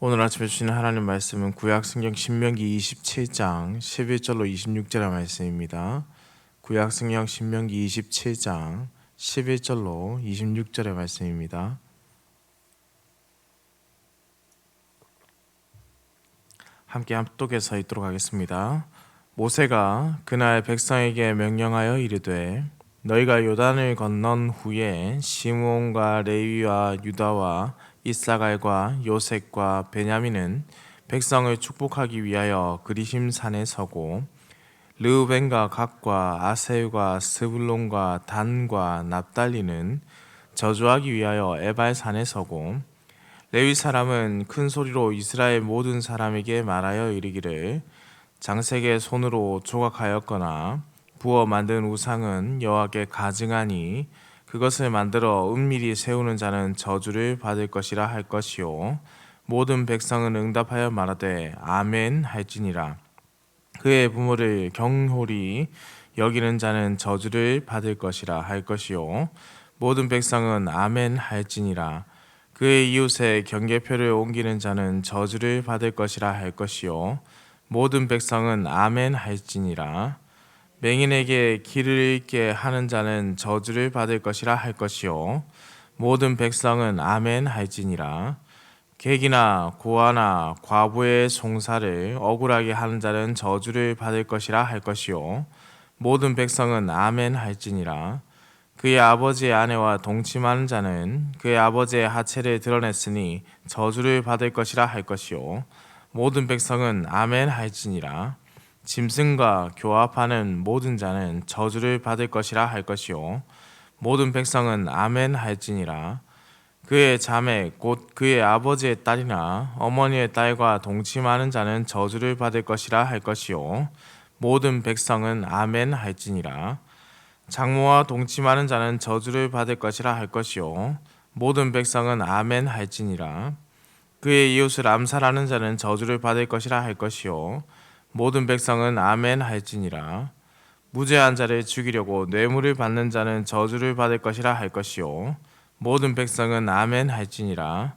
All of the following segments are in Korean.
오늘 아침에 주시는 하나님 말씀은 구약 성경 신명기 27장 11절로 26절의 말씀입니다. 구약 성경 신명기 27장 11절로 26절의 말씀입니다. 함께 합독해서 읽도록 하겠습니다. 모세가 그날 백성에게 명령하여 이르되 너희가 요단을 건넌 후에 시므온과 레위와 유다와 이사갈과 요셉과 베냐민은 백성을 축복하기 위하여 그리심 산에 서고 르우벤과 갓과 아셀과 스불론과 단과 납달리는 저주하기 위하여 에발 산에 서고 레위 사람은 큰 소리로 이스라엘 모든 사람에게 말하여 이르기를 장색의 손으로 조각하였거나 부어 만든 우상은 여호와께 가증하니 그것을 만들어 은밀히 세우는 자는 저주를 받을 것이라 할 것이요 모든 백성은 응답하여 말하되 아멘 할지니라. 그의 부모를 경홀히 여기는 자는 저주를 받을 것이라 할 것이요 모든 백성은 아멘 할지니라. 그의 이웃의 경계표를 옮기는 자는 저주를 받을 것이라 할 것이요 모든 백성은 아멘 할지니라. 맹인에게 길을 잃게 하는 자는 저주를 받을 것이라 할 것이요 모든 백성은 아멘 할지니라. 객이나 고아나 과부의 송사를 억울하게 하는 자는 저주를 받을 것이라 할 것이요 모든 백성은 아멘 할지니라. 그의 아버지의 아내와 동침하는 자는 그의 아버지의 하체를 드러냈으니 저주를 받을 것이라 할 것이요 모든 백성은 아멘 할지니라. 짐승과 교합하는 모든 자는 저주를 받을 것이라 할 것이요 모든 백성은 아멘 할지니라. 그의 자매 곧 그의 아버지의 딸이나 어머니의 딸과 동침하는 자는 저주를 받을 것이라 할 것이요 모든 백성은 아멘 할지니라. 장모와 동침하는 자는 저주를 받을 것이라 할 것이요 모든 백성은 아멘 할지니라. 그의 이웃을 암살하는 자는 저주를 받을 것이라 할 것이요 모든 백성은 아멘 할지니라. 무죄한 자를 죽이려고 뇌물을 받는 자는 저주를 받을 것이라 할 것이요 모든 백성은 아멘 할지니라.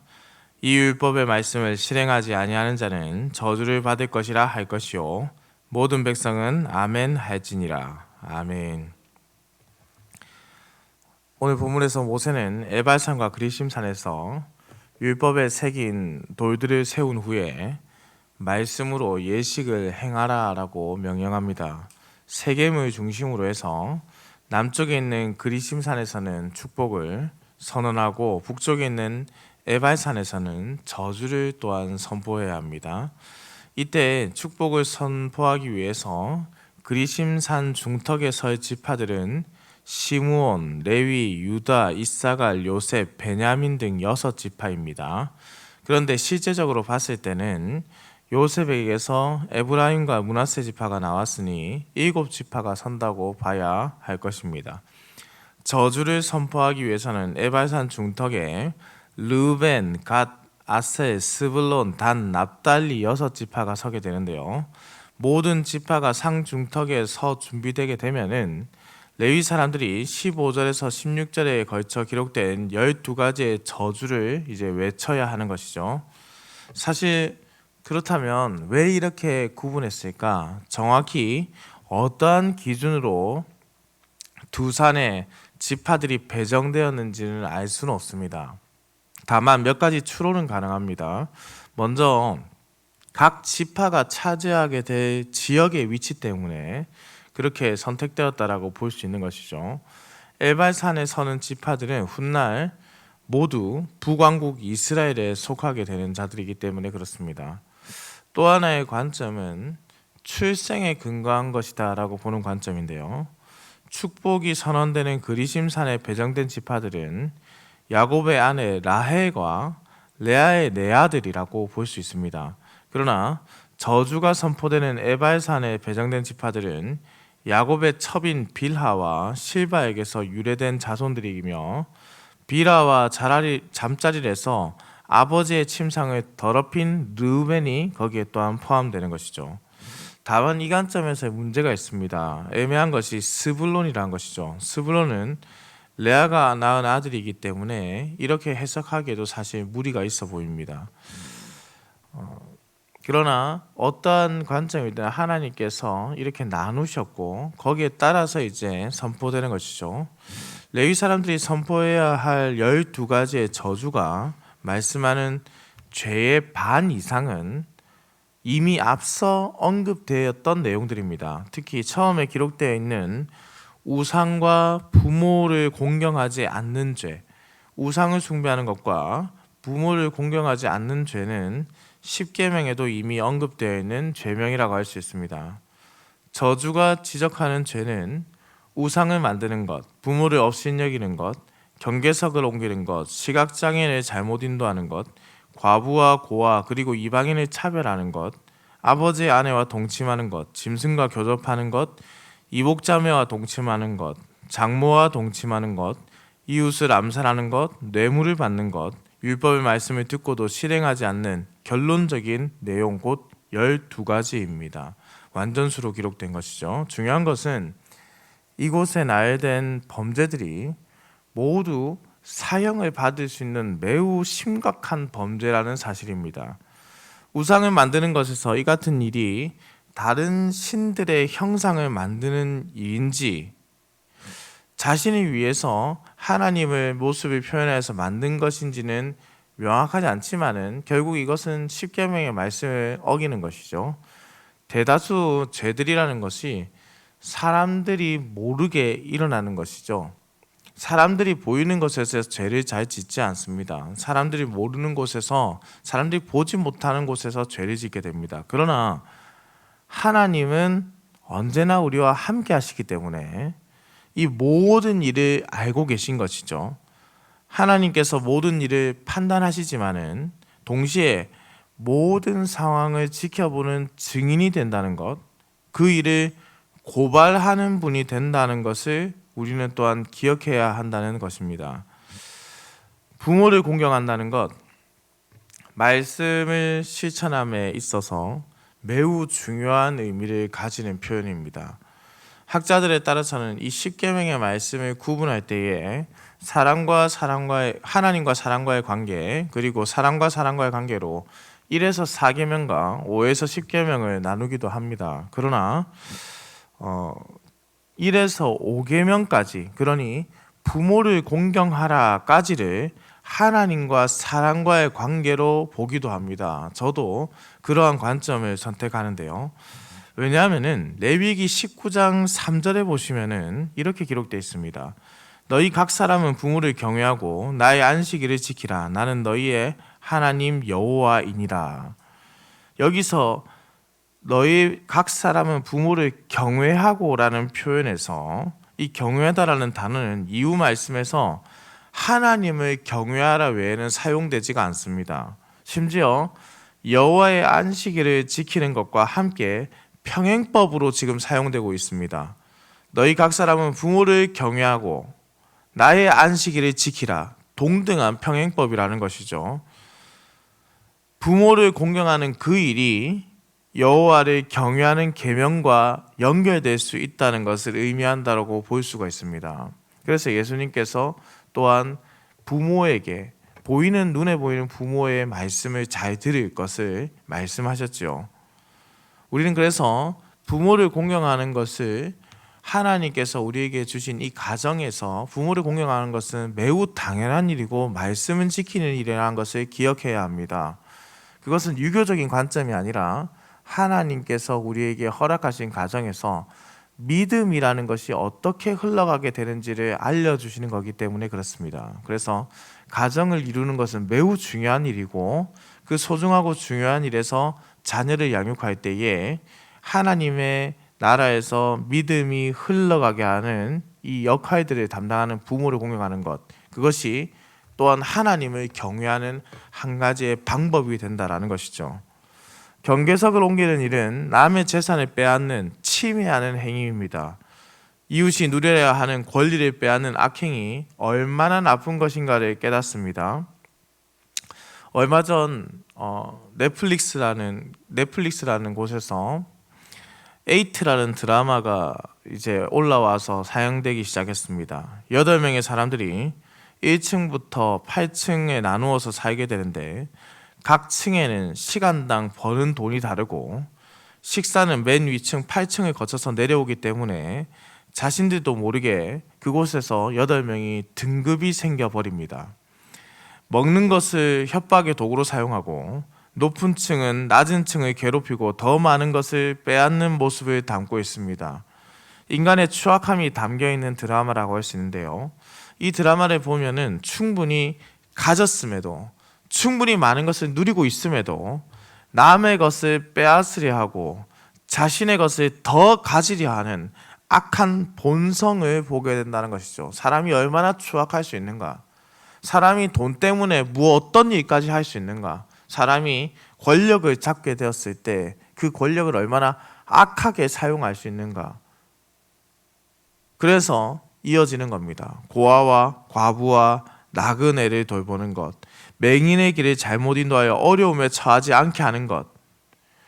이 율법의 말씀을 실행하지 아니하는 자는 저주를 받을 것이라 할 것이요 모든 백성은 아멘 할지니라. 아멘. 오늘 본문에서 모세는 에발산과 그리심산에서 율법에 새긴 돌들을 세운 후에 말씀으로 예식을 행하라 라고 명령합니다. 세겜을 중심으로 해서 남쪽에 있는 그리심산에서는 축복을 선언하고 북쪽에 있는 에발산에서는 저주를 또한 선포해야 합니다. 이때 축복을 선포하기 위해서 그리심산 중턱에 설 지파들은 시므온, 레위, 유다, 이사갈, 요셉, 베냐민 등 6지파입니다. 그런데 실제적으로 봤을 때는 요셉에게서 에브라임과 므낫세 지파가 나왔으니 7지파가 선다고 봐야 할 것입니다. 저주를 선포하기 위해서는 에발산 중턱에 르벤, 갓, 아셀, 스불론, 단, 납달리 6지파가 서게 되는데요. 모든 지파가 상 중턱에 서 준비되게 되면은 레위 사람들이 15절에서 16절에 걸쳐 기록된 12가지의 저주를 이제 외쳐야 하는 것이죠. 사실 그렇다면 왜 이렇게 구분했을까? 정확히 어떠한 기준으로 두 산의 지파들이 배정되었는지는 알 수는 없습니다. 다만 몇 가지 추론은 가능합니다. 먼저 각 지파가 차지하게 될 지역의 위치 때문에 그렇게 선택되었다라고 볼 수 있는 것이죠. 엘발산에 서는 지파들은 훗날 모두 북왕국 이스라엘에 속하게 되는 자들이기 때문에 그렇습니다. 또 하나의 관점은 출생에 근거한 것이다 라고 보는 관점인데요. 축복이 선언되는 그리심산에 배정된 지파들은 야곱의 아내 라헬과 레아의 네 아들이라고 볼 수 있습니다. 그러나 저주가 선포되는 에발산에 배정된 지파들은 야곱의 첩인 빌하와 실바에게서 유래된 자손들이며 빌하와 잠자리에서 아버지의 침상을 더럽힌 르우벤이 거기에 또한 포함되는 것이죠. 다만 이 관점에서 문제가 있습니다. 애매한 것이 스불론이라는 것이죠. 스불론은 레아가 낳은 아들이기 때문에 이렇게 해석하기에도 사실 무리가 있어 보입니다. 그러나 어떠한 관점이든 하나님께서 이렇게 나누셨고 거기에 따라서 이제 선포되는 것이죠. 레위 사람들이 선포해야 할 12가지의 저주가 말씀하는 죄의 반 이상은 이미 앞서 언급되었던 내용들입니다. 특히 처음에 기록되어 있는 우상과 부모를 공경하지 않는 죄, 우상을 숭배하는 것과 부모를 공경하지 않는 죄는 십계명에도 이미 언급되어 있는 죄명이라고 할 수 있습니다. 저주가 지적하는 죄는 우상을 만드는 것, 부모를 업신여기는 것, 경계석을 옮기는 것, 시각장애인을 잘못 인도하는 것, 과부와 고아 그리고 이방인을 차별하는 것, 아버지의 아내와 동침하는 것, 짐승과 교접하는 것, 이복자매와 동침하는 것, 장모와 동침하는 것, 이웃을 암살하는 것, 뇌물을 받는 것, 율법의 말씀을 듣고도 실행하지 않는 결론적인 내용 곧 12가지입니다. 완전수로 기록된 것이죠. 중요한 것은 이곳에 나열된 범죄들이 모두 사형을 받을 수 있는 매우 심각한 범죄라는 사실입니다. 우상을 만드는 것에서 이 같은 일이 다른 신들의 형상을 만드는 일인지 자신을 위해서 하나님의 모습을 표현해서 만든 것인지는 명확하지 않지만은 결국 이것은 십계명의 말씀을 어기는 것이죠. 대다수 죄들이라는 것이 사람들이 모르게 일어나는 것이죠. 사람들이 보이는 곳에서 죄를 잘 짓지 않습니다. 사람들이 모르는 곳에서, 사람들이 보지 못하는 곳에서 죄를 짓게 됩니다. 그러나 하나님은 언제나 우리와 함께 하시기 때문에 이 모든 일을 알고 계신 것이죠. 하나님께서 모든 일을 판단하시지만은 동시에 모든 상황을 지켜보는 증인이 된다는 것, 그 일을 고발하는 분이 된다는 것을 우리는 또한 기억해야 한다는 것입니다. 부모를 공경한다는 것, 말씀을 실천함에 있어서 매우 중요한 의미를 가지는 표현입니다. 학자들에 따라서는 이 십계명의 말씀을 구분할 때에 하나님과 사람과의 관계, 그리고 사람과 사람과의 관계로 1에서 4계명과 5에서 10계명을 나누기도 합니다. 그러나 1에서 5계명까지, 그러니 부모를 공경하라까지를 하나님과 사람과의 관계로 보기도 합니다. 저도 그러한 관점을 선택하는데요. 왜냐하면은 레위기 19장 3절에 보시면은 이렇게 기록되어 있습니다. 너희 각 사람은 부모를 경외하고 나의 안식일을 지키라. 나는 너희의 하나님 여호와이니라. 여기서 너희 각 사람은 부모를 경외하고라는 표현에서 이 경외하다라는 단어는 이후 말씀에서 하나님을 경외하라 외에는 사용되지가 않습니다. 심지어 여호와의 안식일을 지키는 것과 함께 평행법으로 지금 사용되고 있습니다. 너희 각 사람은 부모를 경외하고 나의 안식일을 지키라. 동등한 평행법이라는 것이죠. 부모를 공경하는 그 일이 여호와를 경외하는 계명과 연결될 수 있다는 것을 의미한다고 볼 수가 있습니다. 그래서 예수님께서 또한 부모에게 눈에 보이는 부모의 말씀을 잘 들을 것을 말씀하셨죠. 우리는 그래서 부모를 공경하는 것을 하나님께서 우리에게 주신 이 가정에서 부모를 공경하는 것은 매우 당연한 일이고 말씀은 지키는 일이라는 것을 기억해야 합니다. 그것은 유교적인 관점이 아니라 하나님께서 우리에게 허락하신 가정에서 믿음이라는 것이 어떻게 흘러가게 되는지를 알려주시는 거기 때문에 그렇습니다. 그래서 가정을 이루는 것은 매우 중요한 일이고 그 소중하고 중요한 일에서 자녀를 양육할 때에 하나님의 나라에서 믿음이 흘러가게 하는 이 역할들을 담당하는 부모를 공경하는 것, 그것이 또한 하나님을 경외하는 한 가지의 방법이 된다라는 것이죠. 경계석을 옮기는 일은 남의 재산을 빼앗는 침해하는 행위입니다. 이웃이 누려야 하는 권리를 빼앗는 악행이 얼마나 나쁜 것인가를 깨닫습니다. 얼마 전 넷플릭스라는 곳에서 에이트라는 드라마가 이제 올라와서 상영되기 시작했습니다. 8명의 사람들이 1층부터 8층에 나누어서 살게 되는데 각 층에는 시간당 버는 돈이 다르고 식사는 맨 위층 8층을 거쳐서 내려오기 때문에 자신들도 모르게 그곳에서 8명이 등급이 생겨버립니다. 먹는 것을 협박의 도구로 사용하고 높은 층은 낮은 층을 괴롭히고 더 많은 것을 빼앗는 모습을 담고 있습니다. 인간의 추악함이 담겨있는 드라마라고 할 수 있는데요. 이 드라마를 보면은 충분히 가졌음에도, 충분히 많은 것을 누리고 있음에도 남의 것을 빼앗으려 하고 자신의 것을 더 가지려 하는 악한 본성을 보게 된다는 것이죠. 사람이 얼마나 추악할 수 있는가? 사람이 돈 때문에 어떤 일까지 할 수 있는가? 사람이 권력을 잡게 되었을 때 그 권력을 얼마나 악하게 사용할 수 있는가? 그래서 이어지는 겁니다. 고아와 과부와 나그네를 돌보는 것, 맹인의 길을 잘못 인도하여 어려움에 처하지 않게 하는 것,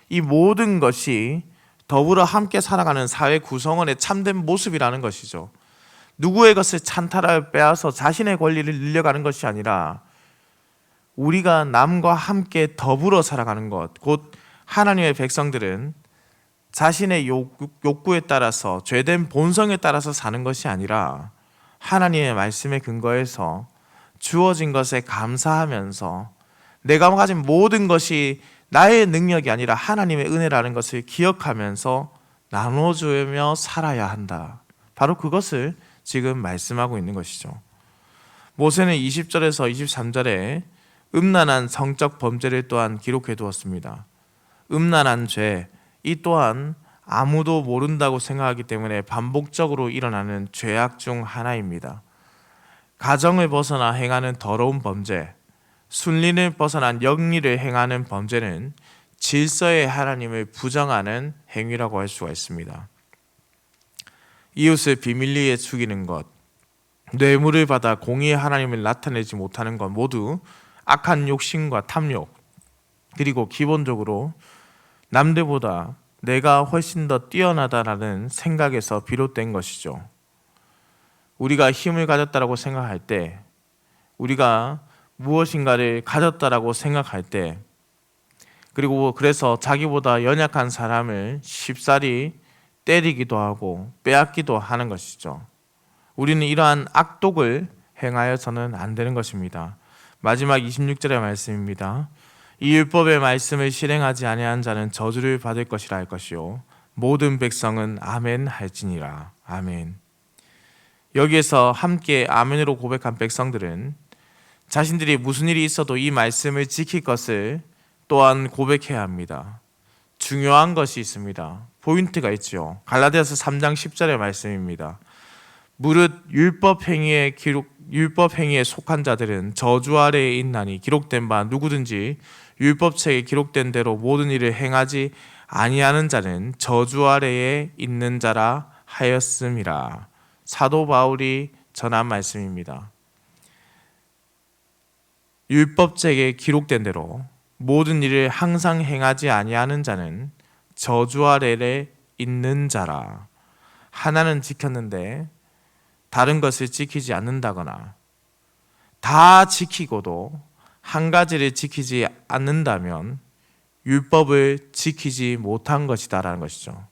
이 모든 것이 더불어 함께 살아가는 사회 구성원의 참된 모습이라는 것이죠. 누구의 것을 찬탈하여 빼앗아 자신의 권리를 늘려가는 것이 아니라 우리가 남과 함께 더불어 살아가는 것, 곧 하나님의 백성들은 자신의 욕구에 따라서 죄된 본성에 따라서 사는 것이 아니라 하나님의 말씀에 근거해서 주어진 것에 감사하면서 내가 가진 모든 것이 나의 능력이 아니라 하나님의 은혜라는 것을 기억하면서 나눠주며 살아야 한다. 바로 그것을 지금 말씀하고 있는 것이죠. 모세는 20절에서 23절에 음란한 성적 범죄를 또한 기록해 두었습니다. 음란한 죄, 이 또한 아무도 모른다고 생각하기 때문에 반복적으로 일어나는 죄악 중 하나입니다. 가정을 벗어나 행하는 더러운 범죄, 순리를 벗어난 영리를 행하는 범죄는 질서의 하나님을 부정하는 행위라고 할 수가 있습니다. 이웃을 비밀리에 죽이는 것, 뇌물을 받아 공의의 하나님을 나타내지 못하는 것 모두 악한 욕심과 탐욕, 그리고 기본적으로 남들보다 내가 훨씬 더 뛰어나다라는 생각에서 비롯된 것이죠. 우리가 힘을 가졌다라고 생각할 때, 우리가 무엇인가를 가졌다라고 생각할 때, 그리고 그래서 자기보다 연약한 사람을 쉽사리 때리기도 하고 빼앗기도 하는 것이죠. 우리는 이러한 악독을 행하여서는 안 되는 것입니다. 마지막 26절의 말씀입니다. 이 율법의 말씀을 실행하지 아니한 자는 저주를 받을 것이라 할 것이요 모든 백성은 아멘 할지니라. 아멘. 여기에서 함께 아멘으로 고백한 백성들은 자신들이 무슨 일이 있어도 이 말씀을 지킬 것을 또한 고백해야 합니다. 중요한 것이 있습니다. 포인트가 있죠. 갈라디아서 3장 10절의 말씀입니다. 무릇 율법 행위에 속한 자들은 저주 아래에 있나니 기록된 바 누구든지 율법책에 기록된 대로 모든 일을 행하지 아니하는 자는 저주 아래에 있는 자라 하였음이라. 사도 바울이 전한 말씀입니다. 율법책에 기록된 대로 모든 일을 항상 행하지 아니하는 자는 저주 아래에 있는 자라. 하나는 지켰는데 다른 것을 지키지 않는다거나 다 지키고도 한 가지를 지키지 않는다면 율법을 지키지 못한 것이다라는 것이죠.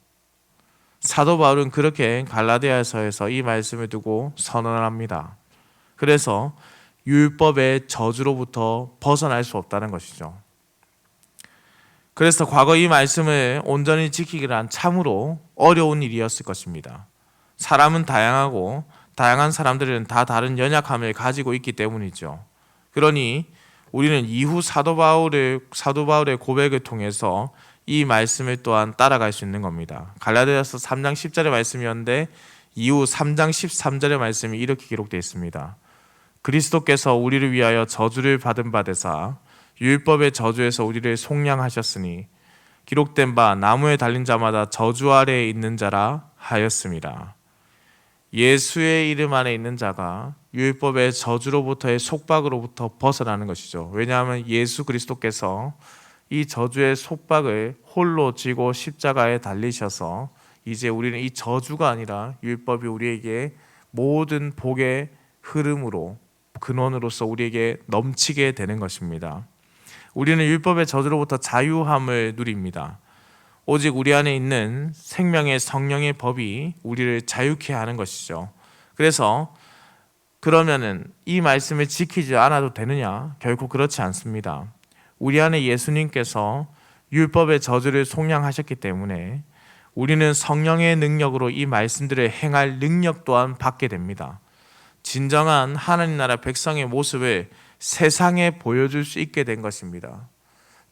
사도 바울은 그렇게 갈라디아서에서 이 말씀을 두고 선언합니다. 그래서 율법의 저주로부터 벗어날 수 없다는 것이죠. 그래서 과거 이 말씀을 온전히 지키기란 참으로 어려운 일이었을 것입니다. 사람은 다양하고 다양한 사람들은 다 다른 연약함을 가지고 있기 때문이죠. 그러니 우리는 이후 사도 바울의 고백을 통해서 이 말씀을 또한 따라갈 수 있는 겁니다. 갈라디아서 3장 10절의 말씀이었는데 이후 3장 13절의 말씀이 이렇게 기록되어 있습니다. 그리스도께서 우리를 위하여 저주를 받은 바 되사 율법의 저주에서 우리를 속량하셨으니 기록된 바 나무에 달린 자마다 저주 아래에 있는 자라 하였습니다. 예수의 이름 안에 있는 자가 율법의 저주로부터의 속박으로부터 벗어나는 것이죠. 왜냐하면 예수 그리스도께서 이 저주의 속박을 홀로 지고 십자가에 달리셔서 이제 우리는 이 저주가 아니라 율법이 우리에게 모든 복의 흐름으로 근원으로서 우리에게 넘치게 되는 것입니다. 우리는 율법의 저주로부터 자유함을 누립니다. 오직 우리 안에 있는 생명의 성령의 법이 우리를 자유케 하는 것이죠. 그래서 그러면은 이 말씀을 지키지 않아도 되느냐? 결코 그렇지 않습니다. 우리 안에 예수님께서 율법의 저주를 속량하셨기 때문에 우리는 성령의 능력으로 이 말씀들을 행할 능력 또한 받게 됩니다. 진정한 하나님 나라 백성의 모습을 세상에 보여줄 수 있게 된 것입니다.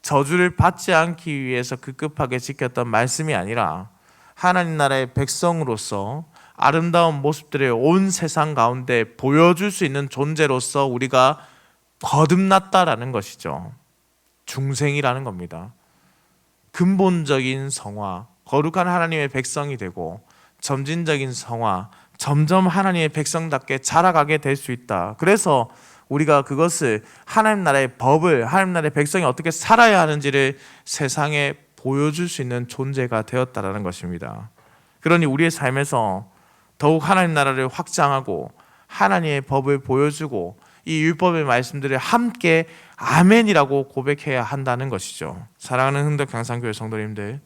저주를 받지 않기 위해서 급급하게 지켰던 말씀이 아니라 하나님 나라의 백성으로서 아름다운 모습들을 온 세상 가운데 보여줄 수 있는 존재로서 우리가 거듭났다라는 것이죠. 중생이라는 겁니다. 근본적인 성화, 거룩한 하나님의 백성이 되고 점진적인 성화, 점점 하나님의 백성답게 자라가게 될 수 있다. 그래서 우리가 그것을 하나님 나라의 법을, 하나님 나라의 백성이 어떻게 살아야 하는지를 세상에 보여줄 수 있는 존재가 되었다라는 것입니다. 그러니 우리의 삶에서 더욱 하나님 나라를 확장하고 하나님의 법을 보여주고 이 율법의 말씀들을 함께 아멘이라고 고백해야 한다는 것이죠. 사랑하는 흥덕 강산교회 성도님들,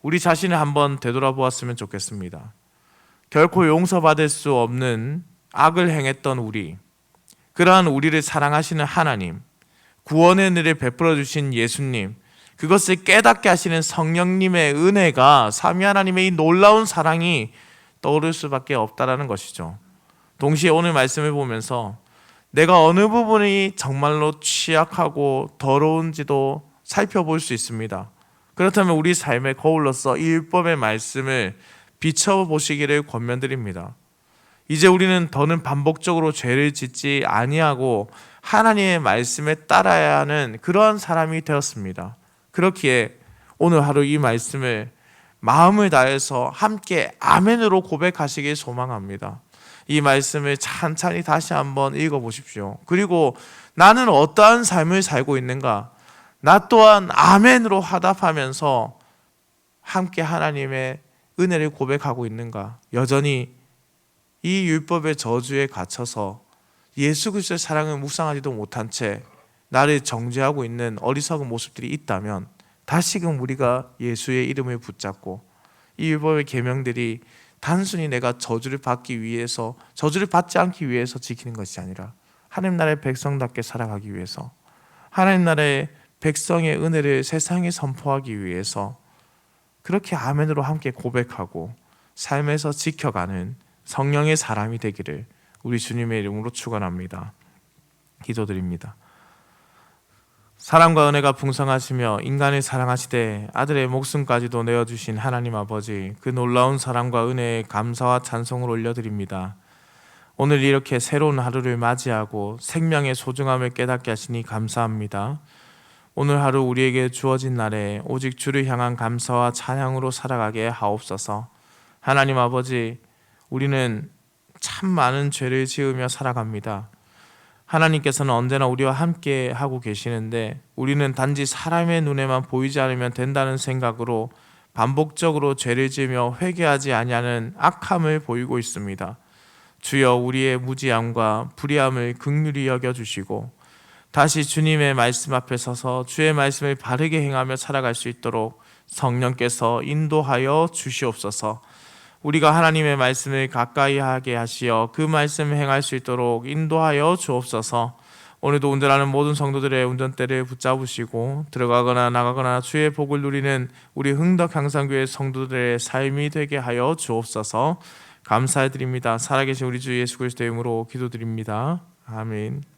우리 자신을 한번 되돌아보았으면 좋겠습니다. 결코 용서받을 수 없는 악을 행했던 우리, 그러한 우리를 사랑하시는 하나님, 구원의 은혜를 베풀어 주신 예수님, 그것을 깨닫게 하시는 성령님의 은혜가, 삼위 하나님의 이 놀라운 사랑이 떠오를 수밖에 없다라는 것이죠. 동시에 오늘 말씀을 보면서 내가 어느 부분이 정말로 취약하고 더러운지도 살펴볼 수 있습니다. 그렇다면 우리 삶의 거울로서 이 율법의 말씀을 비춰보시기를 권면드립니다. 이제 우리는 더는 반복적으로 죄를 짓지 아니하고 하나님의 말씀에 따라야 하는 그러한 사람이 되었습니다. 그렇기에 오늘 하루 이 말씀을 마음을 다해서 함께 아멘으로 고백하시길 소망합니다. 이 말씀을 찬찬히 다시 한번 읽어보십시오. 그리고 나는 어떠한 삶을 살고 있는가? 나 또한 아멘으로 화답하면서 함께 하나님의 은혜를 고백하고 있는가? 여전히 이 율법의 저주에 갇혀서 예수 그리스도의 사랑을 묵상하지도 못한 채 나를 정죄하고 있는 어리석은 모습들이 있다면 다시금 우리가 예수의 이름을 붙잡고 이 율법의 계명들이 단순히 내가 저주를 받기 위해서, 저주를 받지 않기 위해서 지키는 것이 아니라 하나님 나라의 백성답게 살아가기 위해서, 하나님 나라의 백성의 은혜를 세상에 선포하기 위해서 그렇게 아멘으로 함께 고백하고 삶에서 지켜가는 성령의 사람이 되기를 우리 주님의 이름으로 축원합니다. 기도드립니다. 사랑과 은혜가 풍성하시며 인간을 사랑하시되 아들의 목숨까지도 내어주신 하나님 아버지, 그 놀라운 사랑과 은혜에 감사와 찬송을 올려드립니다. 오늘 이렇게 새로운 하루를 맞이하고 생명의 소중함을 깨닫게 하시니 감사합니다. 오늘 하루 우리에게 주어진 날에 오직 주를 향한 감사와 찬양으로 살아가게 하옵소서. 하나님 아버지, 우리는 참 많은 죄를 지으며 살아갑니다. 하나님께서는 언제나 우리와 함께 하고 계시는데 우리는 단지 사람의 눈에만 보이지 않으면 된다는 생각으로 반복적으로 죄를 지으며 회개하지 아니하는 악함을 보이고 있습니다. 주여, 우리의 무지함과 불의함을 긍휼히 여겨주시고 다시 주님의 말씀 앞에 서서 주의 말씀을 바르게 행하며 살아갈 수 있도록 성령께서 인도하여 주시옵소서. 우리가 하나님의 말씀을 가까이 하게 하시어 그 말씀을 행할 수 있도록 인도하여 주옵소서. 오늘도 운전하는 모든 성도들의 운전대를 붙잡으시고 들어가거나 나가거나 주의 복을 누리는 우리 흥덕 향상교회 성도들의 삶이 되게 하여 주옵소서. 감사드립니다. 살아계신 우리 주 예수 그리스도의 이름으로 기도드립니다. 아멘.